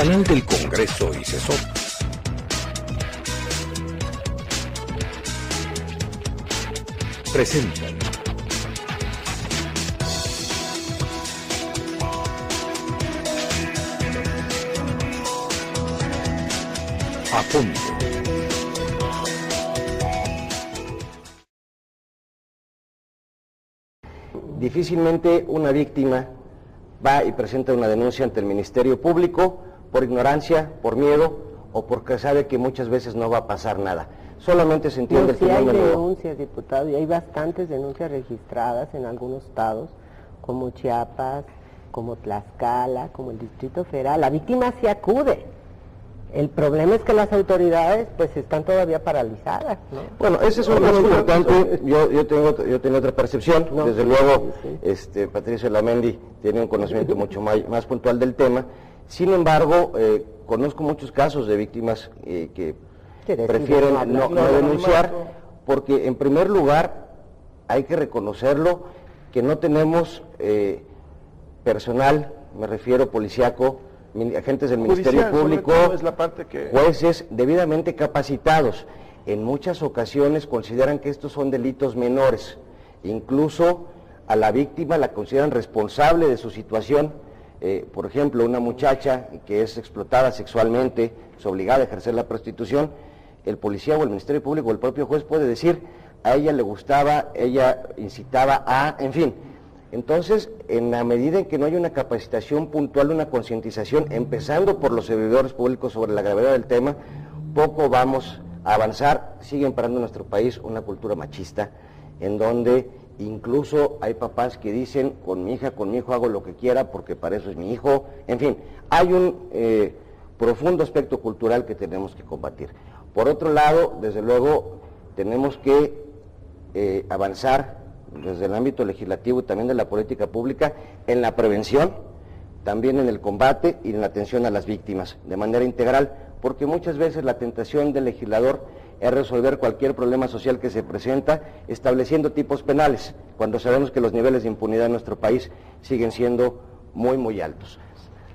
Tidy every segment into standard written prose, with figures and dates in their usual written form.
canal del Congreso y CESOP. Presentan A Fondo. Difícilmente una víctima va y presenta una denuncia ante el Ministerio Público por ignorancia, por miedo o porque sabe que muchas veces no va a pasar nada. Solamente se entiende el fenómeno. Sí hay denuncias, diputado, y hay bastantes denuncias registradas en algunos estados, como Chiapas, como Tlaxcala, como el Distrito Federal. La víctima sí acude. El problema es que las autoridades pues están todavía paralizadas, ¿no? Bueno, ese es un tema importante. Yo tengo otra percepción. No, desde luego, sí. Patricio Lamendi tiene un conocimiento mucho más puntual del tema. Sin embargo, conozco muchos casos de víctimas que prefieren no denunciar, porque en primer lugar hay que reconocerlo que no tenemos personal, me refiero policíaco, agentes del Ministerio Público, es la parte que... jueces debidamente capacitados. En muchas ocasiones consideran que estos son delitos menores, incluso a la víctima la consideran responsable de su situación. Por ejemplo, una muchacha que es explotada sexualmente, es obligada a ejercer la prostitución, el policía o el Ministerio Público o el propio juez puede decir, a ella le gustaba, ella incitaba a, en fin. Entonces, en la medida en que no hay una capacitación puntual, una concientización, empezando por los servidores públicos sobre la gravedad del tema, poco vamos a avanzar. Sigue imperando en nuestro país una cultura machista, en donde incluso hay papás que dicen, con mi hija, con mi hijo hago lo que quiera porque para eso es mi hijo. En fin, hay un profundo aspecto cultural que tenemos que combatir. Por otro lado, desde luego, tenemos que avanzar desde el ámbito legislativo y también de la política pública en la prevención, también en el combate y en la atención a las víctimas de manera integral, porque muchas veces la tentación del legislador es resolver cualquier problema social que se presenta estableciendo tipos penales, cuando sabemos que los niveles de impunidad en nuestro país siguen siendo muy altos.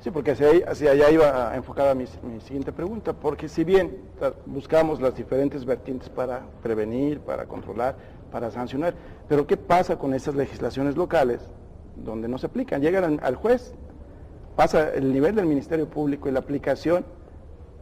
Sí, porque hacia allá iba enfocada mi siguiente pregunta, porque si bien buscamos las diferentes vertientes para prevenir, para controlar, para sancionar, pero ¿qué pasa con esas legislaciones locales donde no se aplican? Llegan al juez, pasa el nivel del Ministerio Público y la aplicación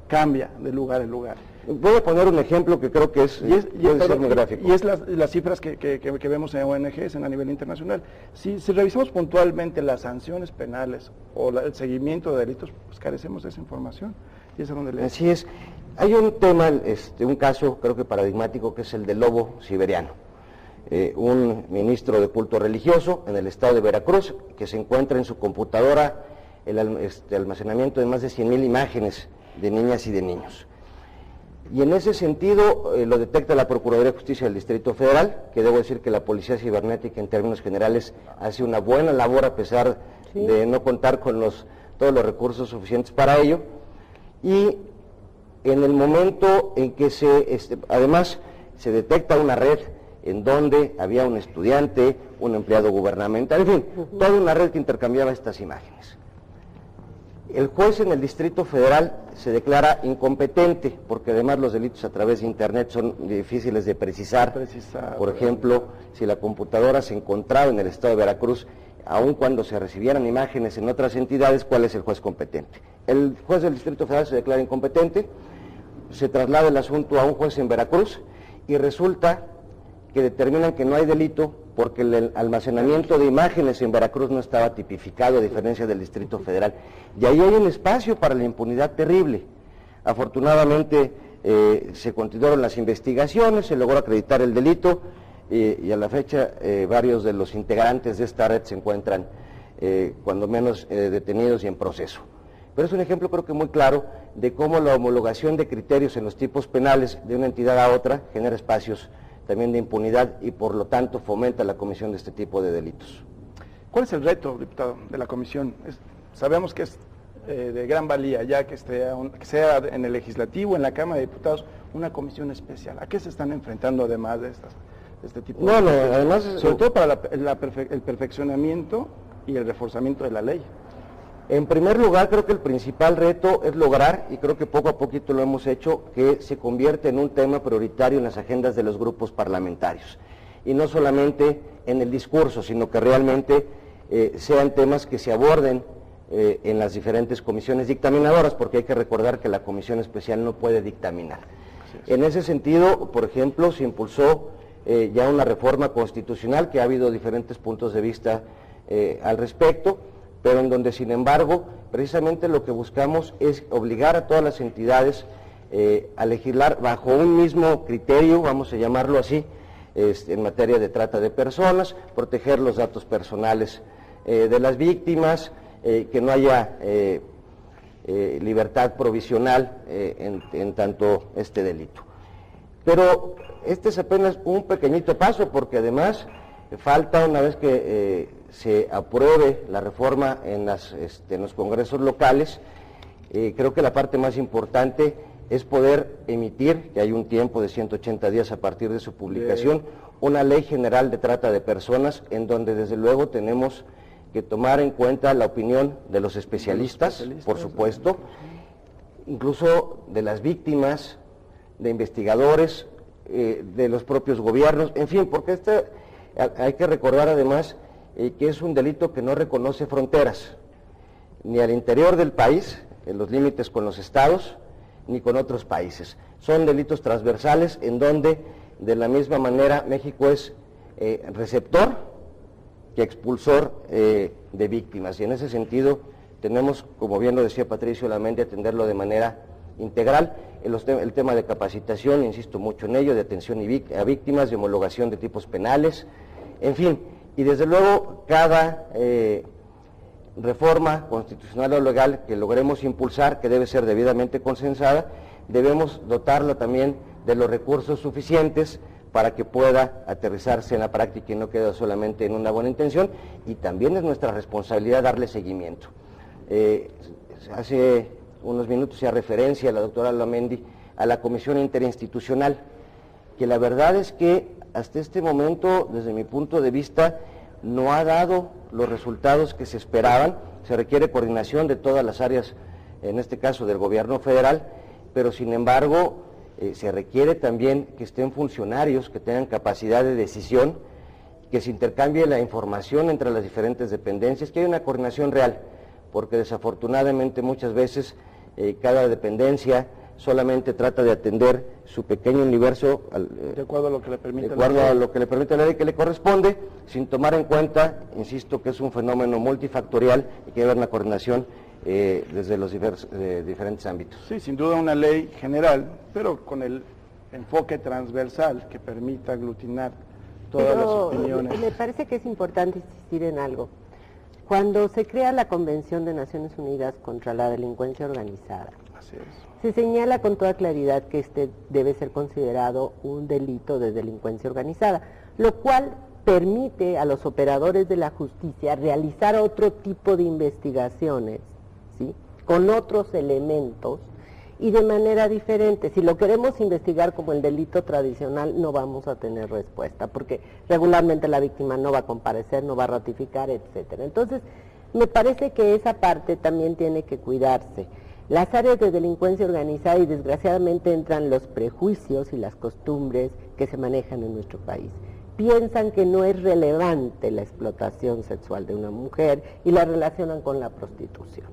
cambia de lugar en lugar. Voy a poner un ejemplo que creo que puede ser muy gráfico. Y es las cifras que vemos en ONGs a nivel internacional. Si revisamos puntualmente las sanciones penales o el seguimiento de delitos, pues carecemos de esa información. Y es a donde Así es. Hay un tema, un caso creo que paradigmático, que es el del lobo siberiano. Un ministro de culto religioso en el estado de Veracruz, que se encuentra en su computadora el almacenamiento de más de 100,000 imágenes de niñas y de niños. Y en ese sentido lo detecta la Procuraduría de Justicia del Distrito Federal, que debo decir que la Policía Cibernética en términos generales hace una buena labor a pesar de no contar con todos los recursos suficientes para ello. Y en el momento en que además se detecta una red en donde había un estudiante, un empleado gubernamental, en fin, toda una red que intercambiaba estas imágenes. El juez en el Distrito Federal se declara incompetente, porque además los delitos a través de Internet son difíciles de precisar. Por ejemplo, si la computadora se encontraba en el estado de Veracruz, aun cuando se recibieran imágenes en otras entidades, ¿cuál es el juez competente? El juez del Distrito Federal se declara incompetente, se traslada el asunto a un juez en Veracruz y resulta que determinan que no hay delito porque el almacenamiento de imágenes en Veracruz no estaba tipificado, a diferencia del Distrito Federal. Y ahí hay un espacio para la impunidad terrible. Afortunadamente se continuaron las investigaciones, se logró acreditar el delito y a la fecha varios de los integrantes de esta red se encuentran cuando menos detenidos y en proceso. Pero es un ejemplo creo que muy claro de cómo la homologación de criterios en los tipos penales de una entidad a otra genera espacios también de impunidad y por lo tanto fomenta la comisión de este tipo de delitos. ¿Cuál es el reto, diputado, de la comisión? Sabemos que es de gran valía ya que sea en el legislativo, en la Cámara de Diputados, una comisión especial. ¿A qué se están enfrentando además de este tipo de cosas? Además, sobre todo para el perfeccionamiento y el reforzamiento de la ley. En primer lugar, creo que el principal reto es lograr, y creo que poco a poquito lo hemos hecho, que se convierta en un tema prioritario en las agendas de los grupos parlamentarios. Y no solamente en el discurso, sino que realmente sean temas que se aborden en las diferentes comisiones dictaminadoras, porque hay que recordar que la comisión especial no puede dictaminar. En ese sentido, por ejemplo, se impulsó ya una reforma constitucional, que ha habido diferentes puntos de vista al respecto, pero en donde, sin embargo, precisamente lo que buscamos es obligar a todas las entidades a legislar bajo un mismo criterio, vamos a llamarlo así, en materia de trata de personas, proteger los datos personales de las víctimas, que no haya libertad provisional en tanto este delito. Pero este es apenas un pequeñito paso, porque además falta, una vez que se apruebe la reforma en los congresos locales, creo que la parte más importante es poder emitir, que hay un tiempo de 180 días a partir de su publicación, una ley general de trata de personas, en donde desde luego tenemos que tomar en cuenta la opinión de los especialistas, por supuesto, incluso de las víctimas, de investigadores, de los propios gobiernos, en fin, porque hay que recordar además que es un delito que no reconoce fronteras, ni al interior del país, en los límites con los estados, ni con otros países. Son delitos transversales en donde, de la misma manera, México es receptor que expulsor de víctimas, y en ese sentido tenemos, como bien lo decía Patricio Lamendi, atenderlo de manera integral. El tema de capacitación, insisto mucho en ello, de atención a víctimas, de homologación de tipos penales, en fin, y desde luego cada reforma constitucional o legal que logremos impulsar, que debe ser debidamente consensada, debemos dotarla también de los recursos suficientes para que pueda aterrizarse en la práctica y no quede solamente en una buena intención, y también es nuestra responsabilidad darle seguimiento. Hace unos minutos hacía referencia a la doctora Lamendi a la Comisión Interinstitucional, que la verdad es que hasta este momento, desde mi punto de vista, no ha dado los resultados que se esperaban. Se requiere coordinación de todas las áreas, en este caso del gobierno federal, pero sin embargo se requiere también que estén funcionarios que tengan capacidad de decisión, que se intercambie la información entre las diferentes dependencias, que haya una coordinación real, porque desafortunadamente muchas veces cada dependencia solamente trata de atender su pequeño universo de acuerdo a lo que le permite la ley que le corresponde, sin tomar en cuenta, insisto, que es un fenómeno multifactorial y que debe haber una coordinación desde los diferentes ámbitos. Sí, sin duda una ley general, pero con el enfoque transversal que permita aglutinar todas las opiniones. Me parece que es importante insistir en algo. Cuando se crea la Convención de Naciones Unidas contra la Delincuencia Organizada, Así es. se señala con toda claridad que este debe ser considerado un delito de delincuencia organizada, lo cual permite a los operadores de la justicia realizar otro tipo de investigaciones, ¿sí?, con otros elementos y de manera diferente. Si lo queremos investigar como el delito tradicional, no vamos a tener respuesta, porque regularmente la víctima no va a comparecer, no va a ratificar, etcétera. Entonces, me parece que esa parte también tiene que cuidarse. Las áreas de delincuencia organizada, y desgraciadamente entran los prejuicios y las costumbres que se manejan en nuestro país. Piensan que no es relevante la explotación sexual de una mujer y la relacionan con la prostitución.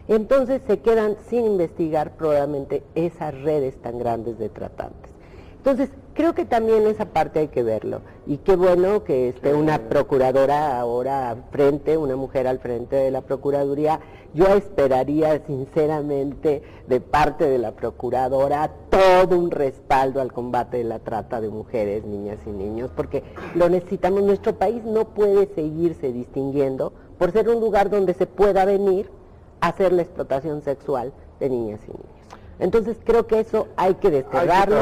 Entonces se quedan sin investigar probablemente esas redes tan grandes de tratantes. Entonces, creo que también esa parte hay que verlo, y qué bueno que esté una procuradora ahora al frente, una mujer al frente de la Procuraduría. Yo esperaría sinceramente de parte de la Procuradora todo un respaldo al combate de la trata de mujeres, niñas y niños, porque lo necesitamos. Nuestro país no puede seguirse distinguiendo por ser un lugar donde se pueda venir a hacer la explotación sexual de niñas y niños. Entonces creo que eso hay que desterrarlo,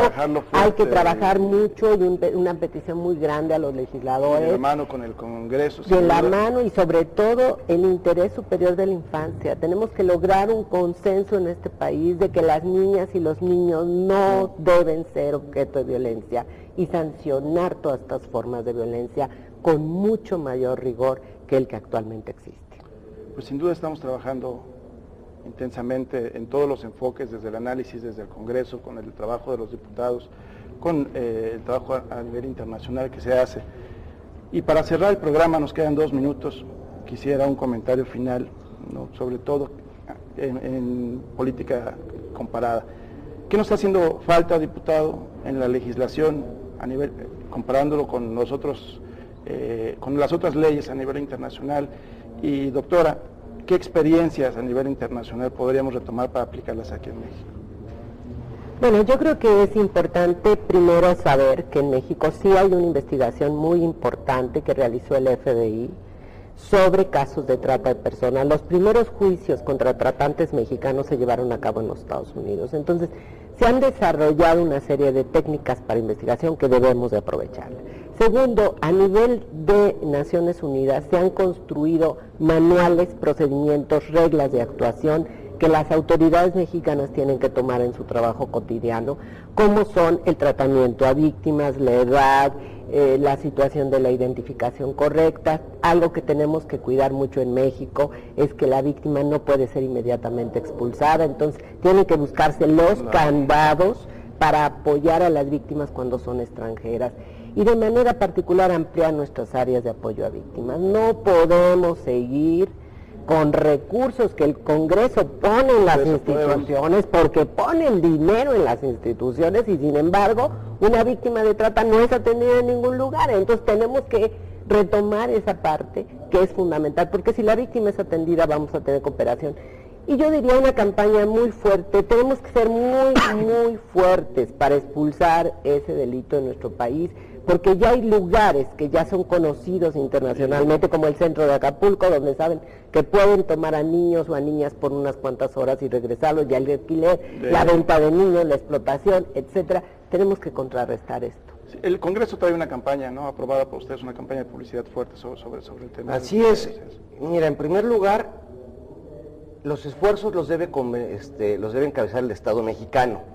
hay que trabajar mucho, y una petición muy grande a los legisladores. De la mano con el Congreso. De la mano, y sobre todo el interés superior de la infancia. Tenemos que lograr un consenso en este país de que las niñas y los niños no deben ser objeto de violencia, y sancionar todas estas formas de violencia con mucho mayor rigor que el que actualmente existe. pues sin duda estamos trabajando intensamente en todos los enfoques, desde el análisis, desde el Congreso, con el trabajo de los diputados, con el trabajo a nivel internacional que se hace. Y para cerrar el programa, nos quedan 2 minutos, quisiera un comentario final, ¿no?, sobre todo en política comparada. ¿Qué nos está haciendo falta, diputado, en la legislación a nivel, comparándolo con nosotros, con las otras leyes a nivel internacional? Y doctora, ¿qué experiencias a nivel internacional podríamos retomar para aplicarlas aquí en México? Bueno, yo creo que es importante primero saber que en México sí hay una investigación muy importante que realizó el FBI sobre casos de trata de personas. Los primeros juicios contra tratantes mexicanos se llevaron a cabo en los Estados Unidos. Entonces, se han desarrollado una serie de técnicas para investigación que debemos de aprovechar. Segundo, a nivel de Naciones Unidas se han construido manuales, procedimientos, reglas de actuación que las autoridades mexicanas tienen que tomar en su trabajo cotidiano, como son el tratamiento a víctimas, la edad, la situación de la identificación correcta. Algo que tenemos que cuidar mucho en México es que la víctima no puede ser inmediatamente expulsada, entonces tienen que buscarse los candados para apoyar a las víctimas cuando son extranjeras y de manera particular ampliar nuestras áreas de apoyo a víctimas. No podemos seguir con recursos que el Congreso pone en las instituciones, porque pone el dinero en las instituciones y sin embargo una víctima de trata no es atendida en ningún lugar. Entonces tenemos que retomar esa parte que es fundamental, porque si la víctima es atendida vamos a tener cooperación. Y yo diría una campaña muy fuerte, tenemos que ser muy fuertes para expulsar ese delito en nuestro país, porque ya hay lugares que ya son conocidos internacionalmente, como el centro de Acapulco, donde saben que pueden tomar a niños o a niñas por unas cuantas horas y regresarlos, ya el alquiler, la venta de niños, la explotación, etcétera. Tenemos que contrarrestar esto. Sí, el Congreso trae una campaña, ¿no?, aprobada por ustedes, una campaña de publicidad fuerte sobre el tema. Así es. Mira, en primer lugar, los esfuerzos los debe encabezar el Estado mexicano.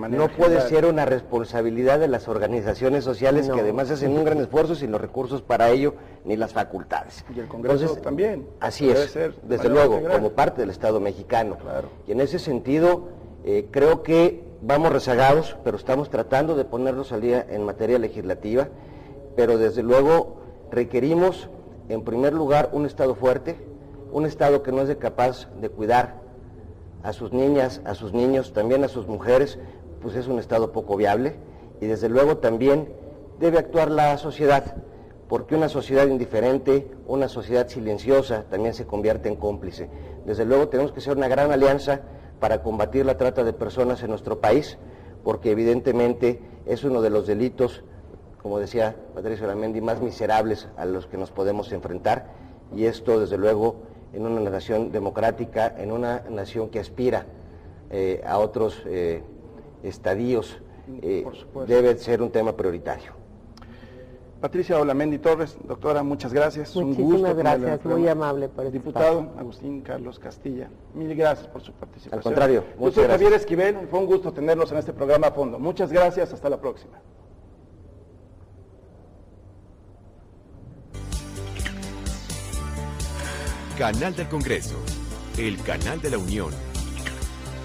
No puede ser una responsabilidad de las organizaciones sociales, que además hacen un gran esfuerzo, sin los recursos para ello ni las facultades. Y el Congreso también. Así es, desde luego, como parte del Estado mexicano. Claro. Y en ese sentido, creo que vamos rezagados, pero estamos tratando de ponernos al día en materia legislativa, pero desde luego requerimos, en primer lugar, un Estado fuerte, un Estado que no es capaz de cuidar a sus niñas, a sus niños, también a sus mujeres, pues es un Estado poco viable. Y desde luego también debe actuar la sociedad, porque una sociedad indiferente, una sociedad silenciosa, también se convierte en cómplice. Desde luego tenemos que hacer una gran alianza para combatir la trata de personas en nuestro país, porque evidentemente es uno de los delitos, como decía Patricio Aramendi, más miserables a los que nos podemos enfrentar, y esto desde luego en una nación democrática, en una nación que aspira a otros estadios, debe ser un tema prioritario. Patricia Olamendi Torres, doctora, muchas gracias. Muchísimas gracias, muy amable por este Diputado espacio. Agustín Carlos Castilla, mil gracias por su participación. Al contrario, yo soy Javier Esquivel, fue un gusto tenerlos en este programa a fondo. Muchas gracias, hasta la próxima. Canal del Congreso, el canal de la Unión,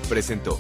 presentó.